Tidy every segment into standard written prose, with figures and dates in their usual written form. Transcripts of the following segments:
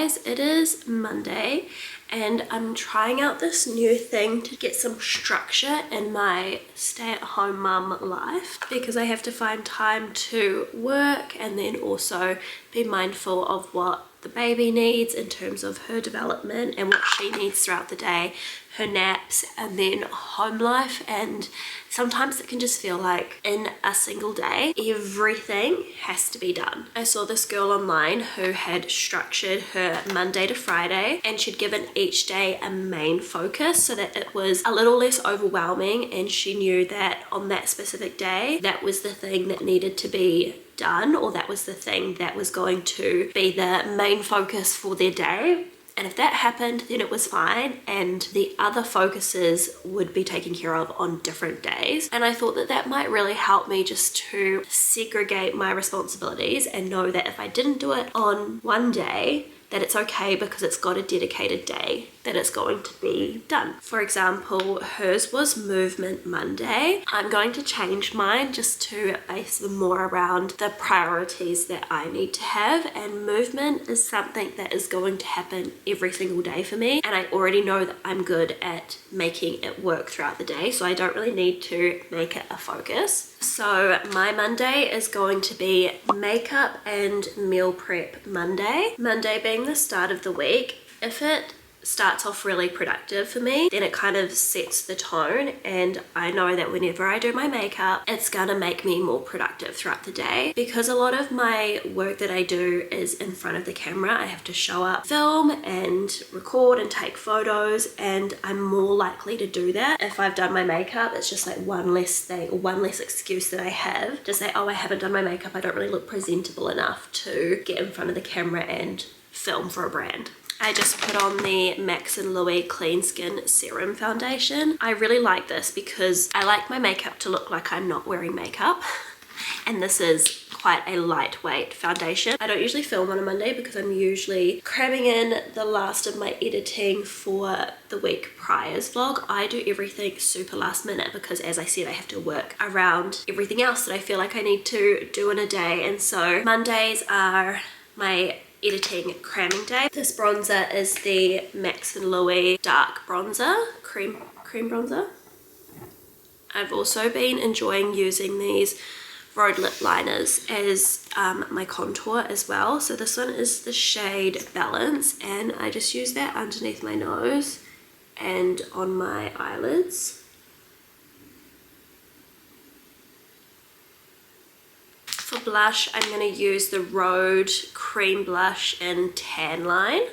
guys, it is Monday and I'm trying out this new thing to get some structure in my stay-at-home mum life, because I have to find time to work and then also be mindful of what the baby needs in terms of her development and what she needs throughout the day, her naps, and then home life. And sometimes it can just feel like in a single day everything has to be done. I saw this girl online who had structured her Monday to Friday, and she'd given each day a main focus so that it was a little less overwhelming, and she knew that on that specific day that was the thing that needed to be done, or that was the thing that was going to be the main focus for their day. And if that happened, then it was fine, and the other focuses would be taken care of on different days. And I thought that that might really help me just to segregate my responsibilities and know that if I didn't do it on one day, that it's okay because it's got a dedicated day that it's going to be done. For example, hers was Movement Monday. I'm going to change mine just to base them more around the priorities that I need to have, and movement is something that is going to happen every single day for me, and I already know that I'm good at making it work throughout the day, so I don't really need to make it a focus. So my Monday is going to be makeup and meal prep Monday. Monday being the start of the week. If it starts off really productive for me, then it kind of sets the tone, and I know that whenever I do my makeup, it's gonna make me more productive throughout the day. Because a lot of my work that I do is in front of the camera, I have to show up, film and record and take photos, and I'm more likely to do that. If I've done my makeup, it's just like one less thing, or one less excuse that I have to say, oh, I haven't done my makeup, I don't really look presentable enough to get in front of the camera and film for a brand. I just put on the Max & Louis Clean Skin Serum Foundation. I really like this because I like my makeup to look like I'm not wearing makeup. And this is quite a lightweight foundation. I don't usually film on a Monday because I'm usually cramming in the last of my editing for the week prior's vlog. I do everything super last minute because, as I said, I have to work around everything else that I feel like I need to do in a day. And so Mondays are my editing cramming day. This bronzer is the Max & Louis dark bronzer, cream bronzer. I've also been enjoying using these road lip liners as my contour as well. So this one is the shade Balance, and I just use that underneath my nose and on my eyelids. For blush, I'm going to use the Rhode Cream Blush in Tan Line.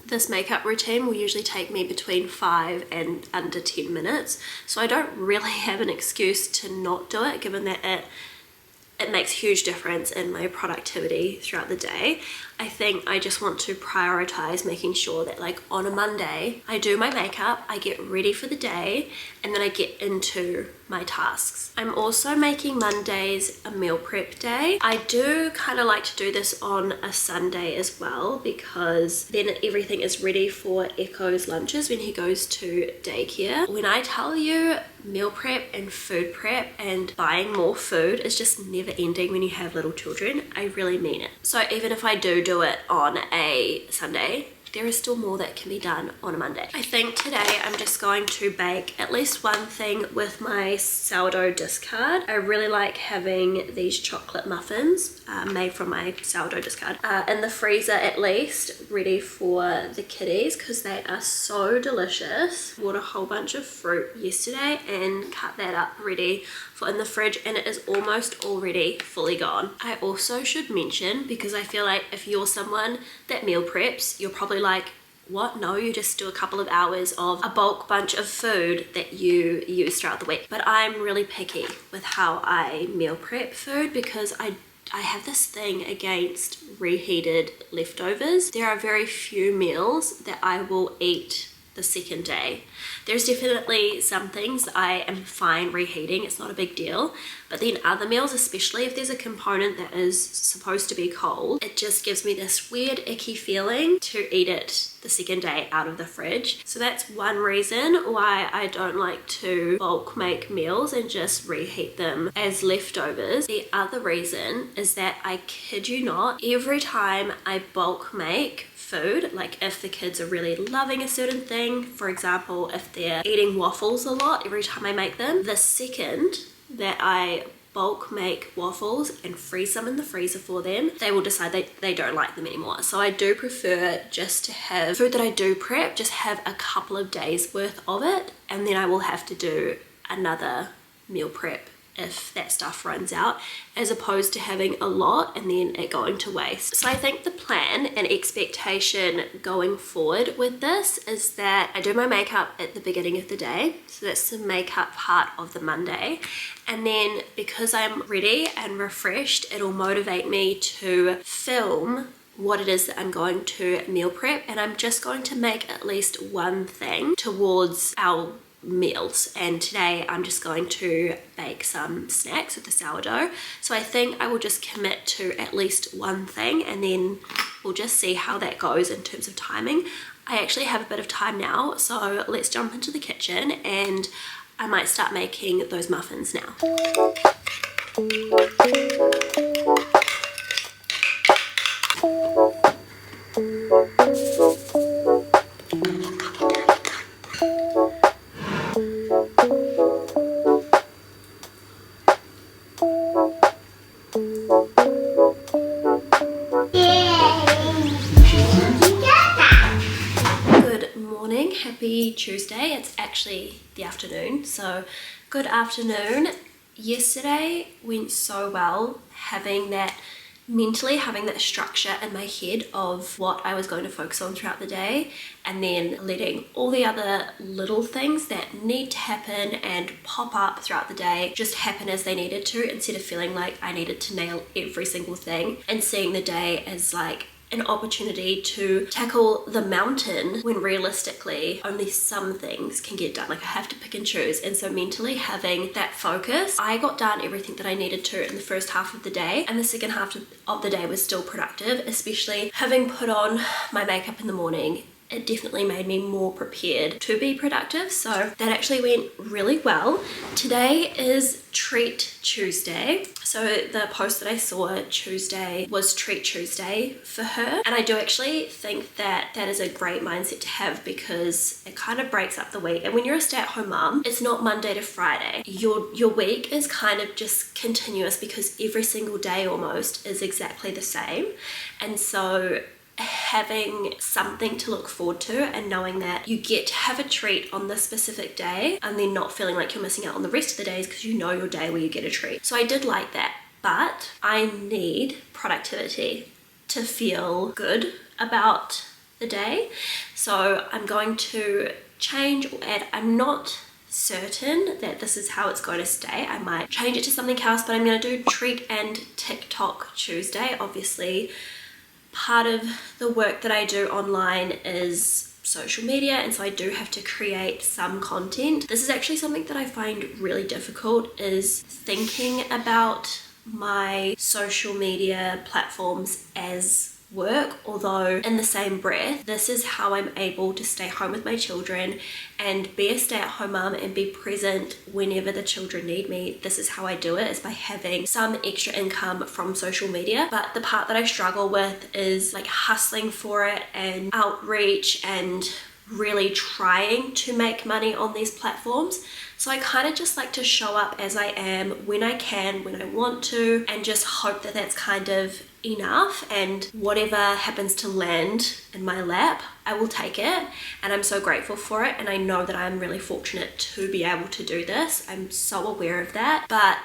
This makeup routine will usually take me between 5 and under 10 minutes, so I don't really have an excuse to not do it, given that it makes a huge difference in my productivity throughout the day. I think I just want to prioritize making sure that, like, on a Monday, I do my makeup, I get ready for the day, and then I get into my tasks. I'm also making Mondays a meal prep day. I do kind of like to do this on a Sunday as well, because then everything is ready for Echo's lunches when he goes to daycare. When I tell you meal prep and food prep and buying more food is just never ending when you have little children, I really mean it. So even if I do it on a Sunday, there is still more that can be done on a Monday. I think today I'm just going to bake at least one thing with my sourdough discard. I really like having these chocolate muffins made from my sourdough discard in the freezer, at least ready for the kiddies, because they are so delicious. Bought a whole bunch of fruit yesterday and cut that up ready for in the fridge, and it is almost already fully gone. I also should mention, because I feel like if you're someone that meal preps, you're probably like, what? No, you just do a couple of hours of a bulk bunch of food that you use throughout the week. But I'm really picky with how I meal prep food, because I have this thing against reheated leftovers. There are very few meals that I will eat the second day. There's definitely some things I am fine reheating, it's not a big deal, But then other meals, especially if there's a component that is supposed to be cold, it just gives me this weird icky feeling to eat it the second day out of the fridge. So that's one reason why I don't like to bulk make meals and just reheat them as leftovers. The other reason is that, I kid you not, every time I bulk make food, like if the kids are really loving a certain thing, for example, if they're eating waffles a lot, every time I make them, the second that I bulk make waffles and freeze them in the freezer for them, they will decide they don't like them anymore. So I do prefer just to have food that I do prep, just have a couple of days worth of it, and then I will have to do another meal prep if that stuff runs out, as opposed to having a lot and then it going to waste. So I think the plan and expectation going forward with this is that I do my makeup at the beginning of the day. So that's the makeup part of the Monday. And then because I'm ready and refreshed, it'll motivate me to film what it is that I'm going to meal prep, and I'm just going to make at least one thing towards our meals. And today I'm just going to bake some snacks with the sourdough. So I think I will just commit to at least one thing, and then we'll just see how that goes in terms of timing. I actually have a bit of time now, so let's jump into the kitchen and I might start making those muffins now. Happy Tuesday. It's actually the afternoon, so good afternoon. Yesterday went so well, mentally having that structure in my head of what I was going to focus on throughout the day, and then letting all the other little things that need to happen and pop up throughout the day just happen as they needed to, instead of feeling like I needed to nail every single thing, and seeing the day as like an opportunity to tackle the mountain when realistically only some things can get done. Like I have to pick and choose. And so mentally having that focus, I got done everything that I needed to in the first half of the day, and the second half of the day was still productive, especially having put on my makeup in the morning. It definitely made me more prepared to be productive, so that actually went really well. Today is Treat Tuesday. So the post that I saw Tuesday was Treat Tuesday for her, and I do actually think that that is a great mindset to have, because it kind of breaks up the week. And when you're a stay-at-home mum, it's not Monday to Friday. Your week is kind of just continuous, because every single day almost is exactly the same. And so having something to look forward to and knowing that you get to have a treat on this specific day, and then not feeling like you're missing out on the rest of the days because you know your day where you get a treat. So I did like that, but I need productivity to feel good about the day. So I'm going to change or add. I'm not certain that this is how it's going to stay. I might change it to something else, but I'm going to do Treat and TikTok Tuesday. Obviously, part of the work that I do online is social media, and so I do have to create some content. This is actually something that I find really difficult, is thinking about my social media platforms as work, although in the same breath, this is how I'm able to stay home with my children and be a stay-at-home mum and be present whenever the children need me. This is how I do it, is by having some extra income from social media. But the part that I struggle with is like hustling for it and outreach and really trying to make money on these platforms. So I kind of just like to show up as I am, when I can, when I want to, and just hope that that's kind of enough, and whatever happens to land in my lap, I will take it, and I'm so grateful for it, and I know that I'm really fortunate to be able to do this. I'm so aware of that, but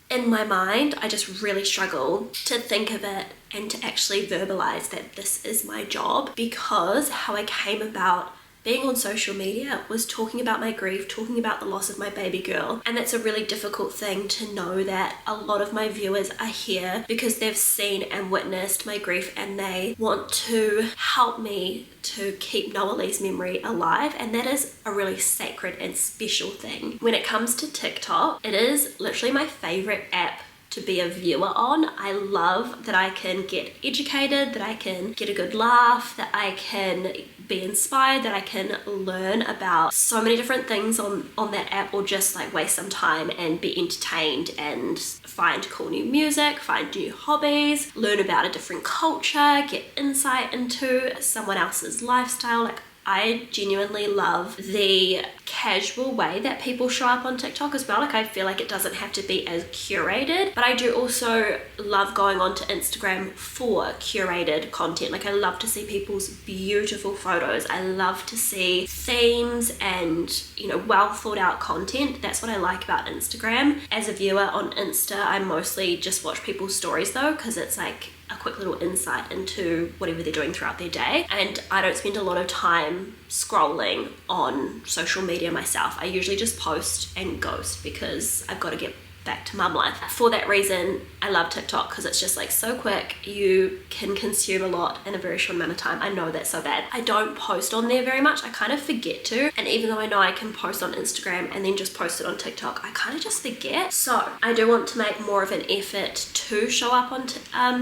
in my mind, I just really struggle to think of it and to actually verbalize that this is my job, because how I came about being on social media was talking about my grief, talking about the loss of my baby girl. And that's a really difficult thing to know, that a lot of my viewers are here because they've seen and witnessed my grief and they want to help me to keep Noelle's memory alive. And that is a really sacred and special thing. When it comes to TikTok, it is literally my favorite app to be a viewer on. I love that I can get educated, that I can get a good laugh, that I can be inspired, that I can learn about so many different things on that app, or just like waste some time and be entertained and find cool new music, find new hobbies, learn about a different culture, get insight into someone else's lifestyle. Like, I genuinely love the casual way that people show up on TikTok as well. Like, I feel like it doesn't have to be as curated, but I do also love going onto Instagram for curated content. Like, I love to see people's beautiful photos. I love to see themes and, you know, well thought out content. That's what I like about Instagram. As a viewer on Insta, I mostly just watch people's stories though, because it's like a quick little insight into whatever they're doing throughout their day. And I don't spend a lot of time scrolling on social media myself. I usually just post and ghost because I've got to get back to mum life. For that reason, I love TikTok because it's just like so quick. You can consume a lot in a very short amount of time. I know that's so bad. I don't post on there very much. I kind of forget to. And even though I know I can post on Instagram and then just post it on TikTok, I kind of just forget. So I do want to make more of an effort to show up on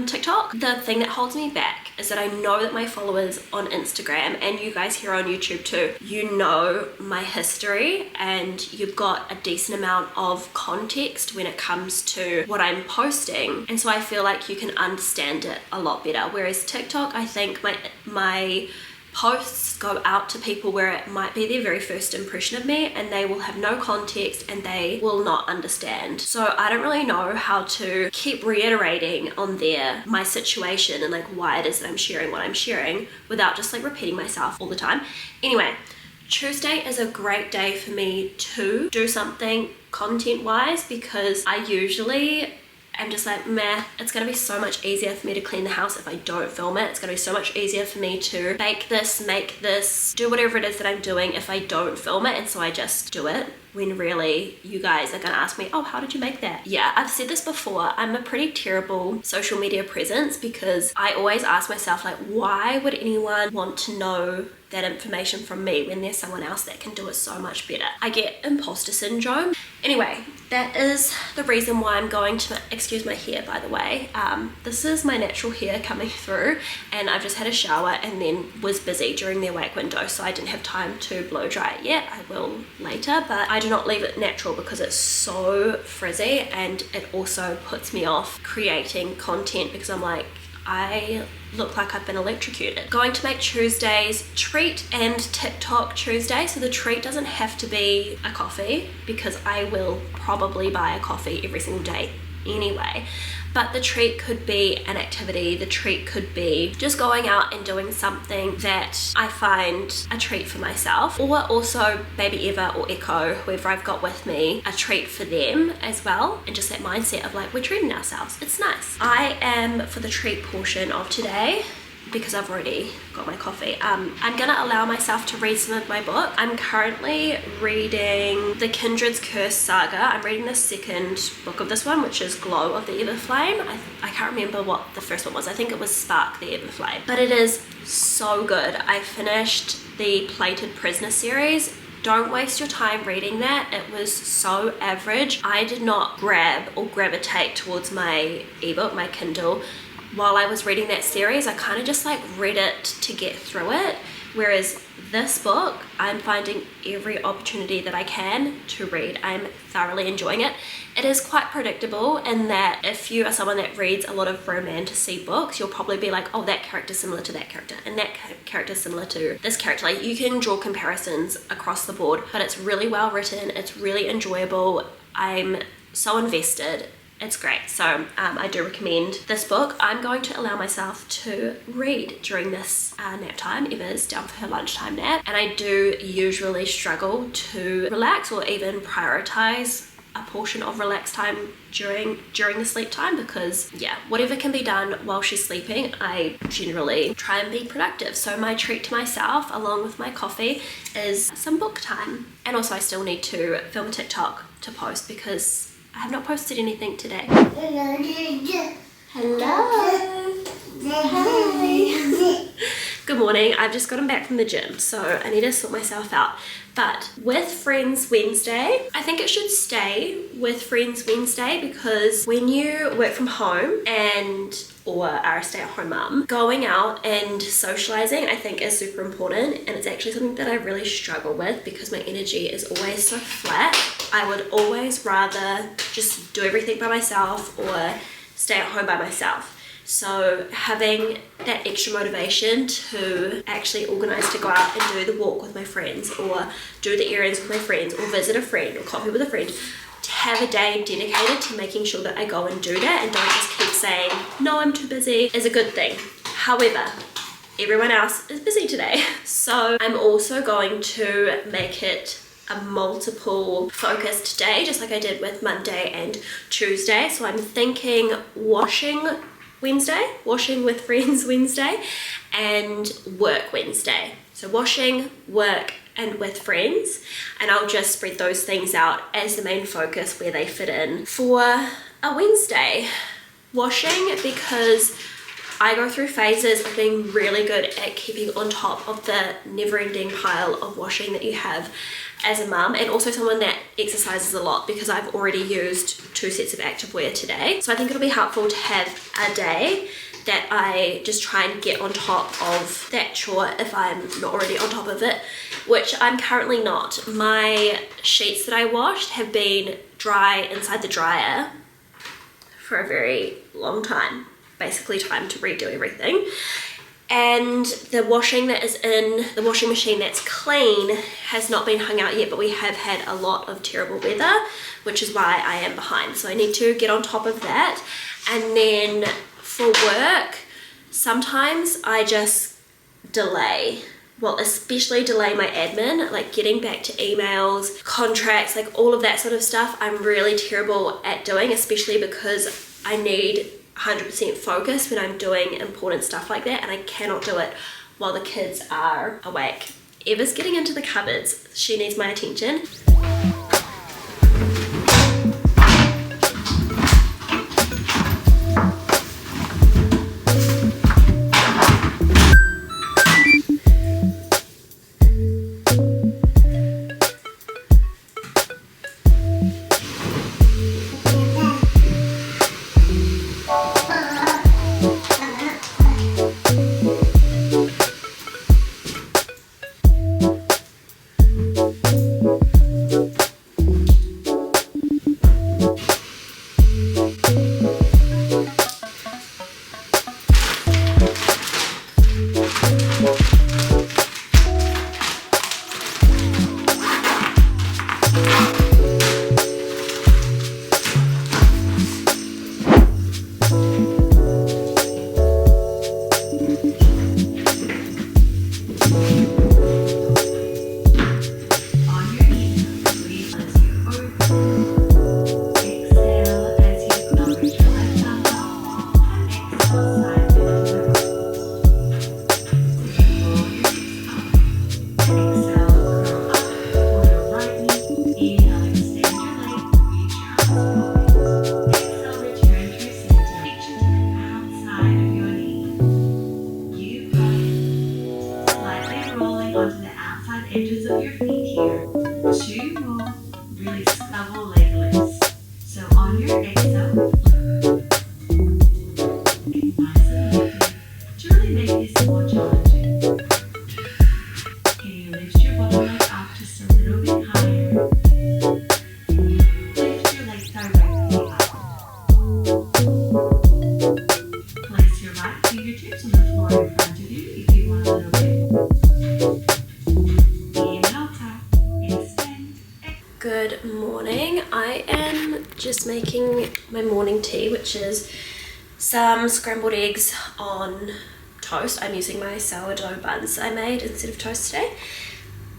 TikTok. The thing that holds me back is that I know that my followers on Instagram, and you guys here on YouTube too, you know my history and you've got a decent amount of context when it comes to what I'm posting, and so I feel like you can understand it a lot better. Whereas TikTok, I think my posts go out to people where it might be their very first impression of me and they will have no context and they will not understand. So I don't really know how to keep reiterating on there my situation and like why it is that I'm sharing what I'm sharing without just like repeating myself all the time. Anyway, Tuesday is a great day for me to do something content wise, because I usually am just like, meh, it's gonna be so much easier for me to clean the house if I don't film it. It's gonna be so much easier for me to bake this, make this, do whatever it is that I'm doing if I don't film it. And so I just do it, when really you guys are gonna ask me, oh, how did you make that? Yeah, I've said this before, I'm a pretty terrible social media presence because I always ask myself, like, why would anyone want to know that information from me when there's someone else that can do it so much better? I get imposter syndrome. Anyway, that is the reason why I'm going to, excuse my hair by the way, this is my natural hair coming through, and I've just had a shower and then was busy during the awake window, so I didn't have time to blow dry it yet. I will later, but I do not leave it natural because it's so frizzy, and it also puts me off creating content because I'm like, I look like I've been electrocuted. Going to make Tuesdays treat and TikTok Tuesday. So the treat doesn't have to be a coffee because I will probably buy a coffee every single day anyway. But the treat could be an activity. The treat could be just going out and doing something that I find a treat for myself, or also Baby Eva or Echo, whoever I've got with me, a treat for them as well. And just that mindset of like, we're treating ourselves. It's nice. I am, for the treat portion of today, because I've already got my coffee, I'm gonna allow myself to read some of my book. I'm currently reading The Kindred's Curse Saga. I'm reading the second book of this one, which is Glow of the Everflame. I can't remember what the first one was. I think it was Spark the Everflame. But it is so good. I finished the Plated Prisoner series. Don't waste your time reading that. It was so average. I did not grab or gravitate towards my ebook, my Kindle, while I was reading that series. I kind of just like read it to get through it. Whereas this book, I'm finding every opportunity that I can to read. I'm thoroughly enjoying it. It is quite predictable in that if you are someone that reads a lot of romantasy books, you'll probably be like, oh, that character's similar to that character, and that character's similar to this character. Like, you can draw comparisons across the board, but it's really well written. It's really enjoyable. I'm so invested. It's great. So I do recommend this book. I'm going to allow myself to read during this nap time. Eva's down for her lunchtime nap, and I do usually struggle to relax or even prioritize a portion of relaxed time during the sleep time, because yeah, whatever can be done while she's sleeping, I generally try and be productive. So my treat to myself, along with my coffee, is some book time. And also I still need to film a TikTok to post because I have not posted anything today. Hello. Hi. Good morning. I've just gotten back from the gym, so I need to sort myself out. But with Friends Wednesday, I think it should stay with Friends Wednesday, because when you work from home or are a stay-at-home mum, going out and socializing I think is super important, and it's actually something that I really struggle with because my energy is always so flat. I would always rather just do everything by myself or stay at home by myself. So having that extra motivation to actually organise to go out and do the walk with my friends, or do the errands with my friends, or visit a friend, or coffee with a friend, to have a day dedicated to making sure that I go and do that and don't just keep saying, no, I'm too busy, is a good thing. However, everyone else is busy today. So I'm also going to make it a multiple focused day, just like I did with Monday and Tuesday. So I'm thinking washing with Friends Wednesday, and work Wednesday. So washing, work, and with friends, and I'll just spread those things out as the main focus where they fit in for a Wednesday. Washing, because I go through phases of being really good at keeping on top of the never-ending pile of washing that you have as a mum, and also someone that exercises a lot, because I've already used 2 sets of activewear today. So I think it'll be helpful to have a day that I just try and get on top of that chore if I'm not already on top of it, which I'm currently not. My sheets that I washed have been dry inside the dryer for a very long time, basically time to redo everything. And the washing that is in the washing machine that's clean has not been hung out yet, but we have had a lot of terrible weather, which is why I am behind. So I need to get on top of that. And then for work, sometimes I just delay. Well, especially delay my admin, like getting back to emails, contracts, like all of that sort of stuff. I'm really terrible at doing, especially because I need 100% focus when I'm doing important stuff like that, and I cannot do it while the kids are awake. Eva's getting into the cupboards. She needs my attention. Good morning. I am just making my morning tea, which is some scrambled eggs on toast. I'm using my sourdough buns I made instead of toast today.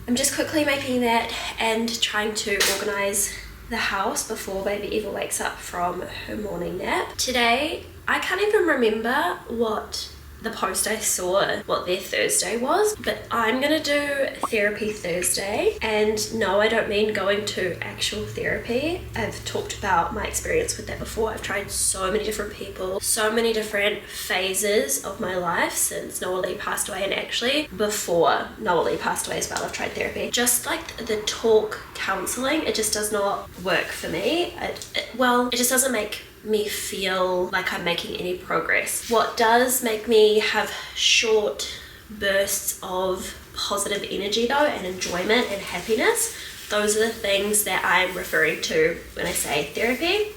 I'm just quickly making that and trying to organise the house before baby ever wakes up from her morning nap. Today, I can't even remember what the post I saw, what their Thursday was, but I'm gonna do therapy Thursday. And no, I don't mean going to actual therapy. I've talked about my experience with that before. I've tried so many different people, so many different phases of my life since Noah Lee passed away, and actually before Noah Lee passed away as well, I've tried therapy. Just like the talk counseling, it just does not work for me. It just doesn't make me feel like I'm making any progress. What does make me have short bursts of positive energy though, and enjoyment and happiness, those are the things that I'm referring to when I say therapy.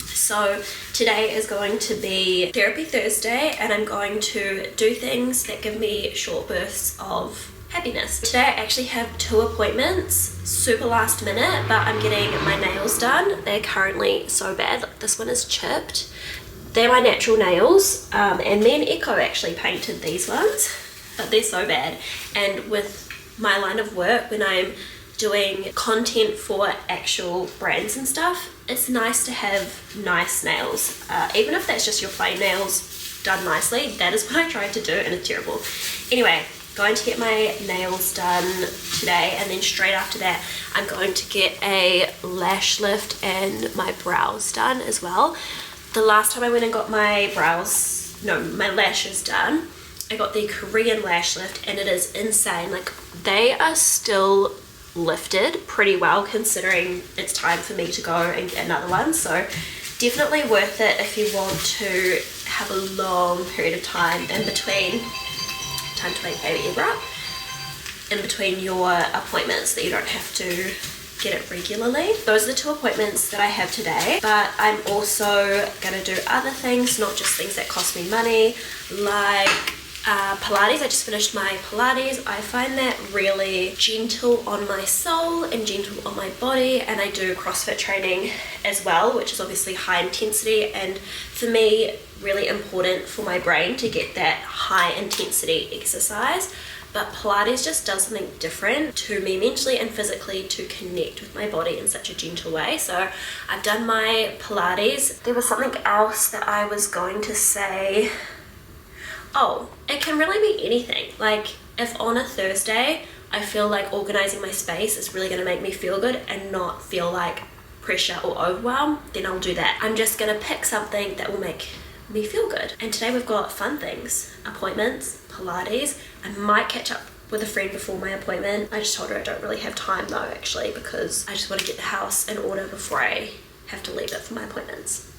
So today is going to be therapy Thursday, and I'm going to do things that give me short bursts of happiness. Today I actually have 2 appointments, super last minute, but I'm getting my nails done. They're currently so bad. Look, this one is chipped. They're my natural nails, and me and Echo actually painted these ones, but they're so bad. And with my line of work, when I'm doing content for actual brands and stuff, it's nice to have nice nails. Even if that's just your plain nails done nicely, that is what I tried to do and it's terrible. Anyway, going to get my nails done today, and then straight after that I'm going to get a lash lift and my brows done as well. The last time I went and got my lashes done, I got the Korean lash lift, and it is insane. Like, they are still lifted pretty well considering it's time for me to go and get another one. So definitely worth it if you want to have a long period of time in between time to make baby Ebra, in between your appointments, that you don't have to get it regularly. Those are the 2 appointments that I have today, but I'm also gonna do other things, not just things that cost me money, like Pilates. I just finished my Pilates. I find that really gentle on my soul and gentle on my body, and I do CrossFit training as well, which is obviously high intensity, and for me really important for my brain to get that high intensity exercise. But Pilates just does something different to me mentally and physically to connect with my body in such a gentle way. So I've done my Pilates. There was something else that I was going to say. Oh, it can really be anything. Like, if on a Thursday I feel like organizing my space is really going to make me feel good and not feel like pressure or overwhelm, then I'll do that. I'm just going to pick something that will make me feel good. And today we've got fun things, appointments, Pilates. I might catch up with a friend before my appointment. I just told her I don't really have time though, actually, because I just want to get the house in order before I have to leave it for my appointments.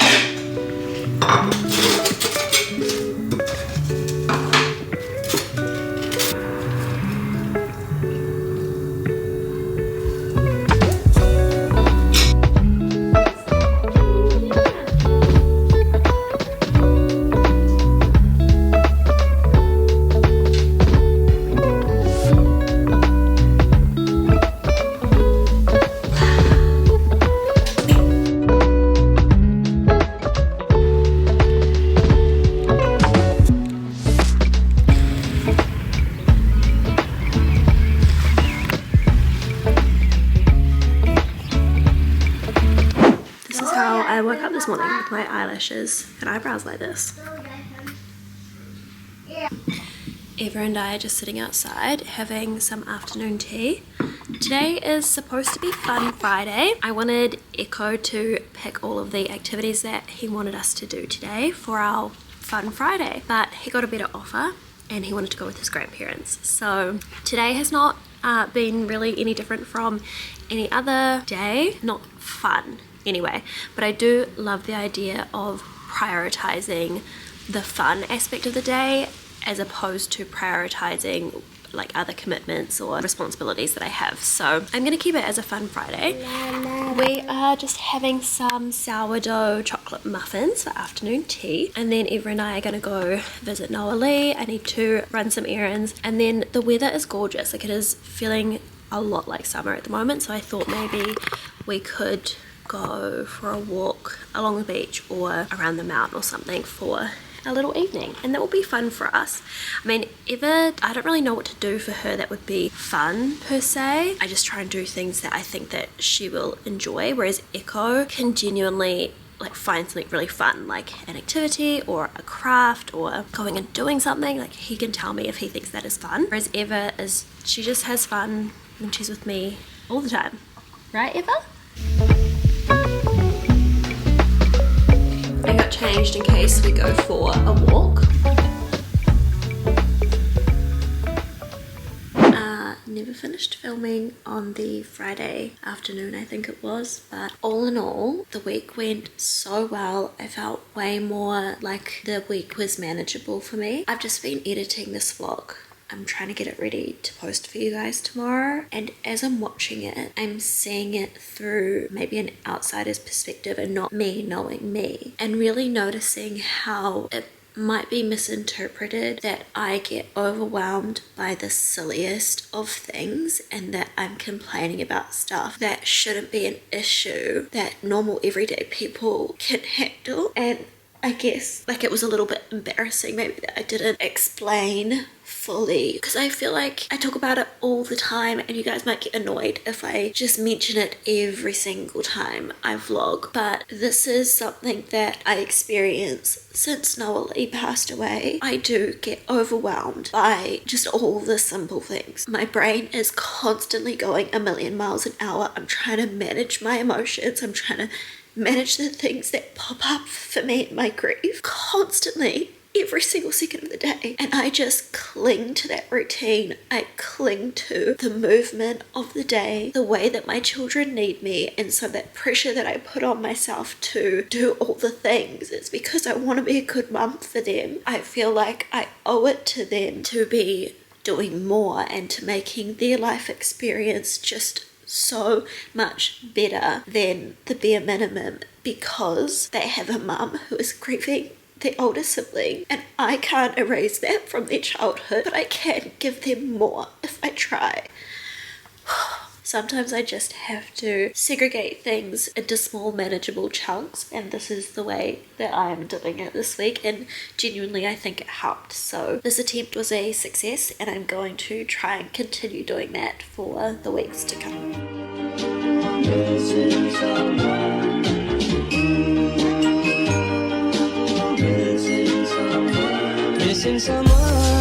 I woke up this morning with my eyelashes and eyebrows like this. Eva and I are just sitting outside having some afternoon tea. Today is supposed to be Fun Friday. I wanted Echo to pick all of the activities that he wanted us to do today for our Fun Friday, but he got a better offer and he wanted to go with his grandparents. So today has not been really any different from any other day. Not fun anyway, but I do love the idea of prioritizing the fun aspect of the day as opposed to prioritizing like other commitments or responsibilities that I have. So I'm gonna keep it as a Fun Friday. We are just having some sourdough chocolate muffins for afternoon tea, and then Eva and I are gonna go visit Noah Lee. I need to run some errands, and then the weather is gorgeous. Like, it is feeling a lot like summer at the moment, so I thought maybe we could go for a walk along the beach or around the mountain or something for a little evening, and that will be fun for us. I mean, I don't really know what to do for her that would be fun per se. I just try and do things that I think that she will enjoy, whereas Echo can genuinely like find something really fun, like an activity or a craft or going and doing something. Like he can tell me if he thinks that is fun, whereas Eva she just has fun when she's with me all the time. Right, Eva? I got changed in case we go for a walk. Never finished filming on the Friday afternoon, I think it was, but all in all the week went so well. I felt way more like the week was manageable for me. I've just been editing this vlog. I'm trying to get it ready to post for you guys tomorrow, and as I'm watching it, I'm seeing it through maybe an outsider's perspective and not me knowing me, and really noticing how it might be misinterpreted that I get overwhelmed by the silliest of things and that I'm complaining about stuff that shouldn't be an issue that normal everyday people can handle. And I guess like it was a little bit embarrassing maybe that I didn't explain fully, because I feel like I talk about it all the time and you guys might get annoyed if I just mention it every single time I vlog, but this is something that I experience since Noah passed away. I do get overwhelmed by just all the simple things. My brain is constantly going a million miles an hour. I'm trying to manage my emotions. I'm trying to manage the things that pop up for me in my grief constantly every single second of the day, and I just cling to that routine. I cling to the movement of the day, the way that my children need me, and so that pressure that I put on myself to do all the things is because I want to be a good mum for them. I feel like I owe it to them to be doing more and to making their life experience just so much better than the bare minimum, because they have a mum who is grieving their older sibling, and I can't erase that from their childhood, but I can give them more if I try. Sometimes I just have to segregate things into small manageable chunks, and this is the way that I am doing it this week, and genuinely I think it helped. So this attempt was a success, and I'm going to try and continue doing that for the weeks to come. Missing someone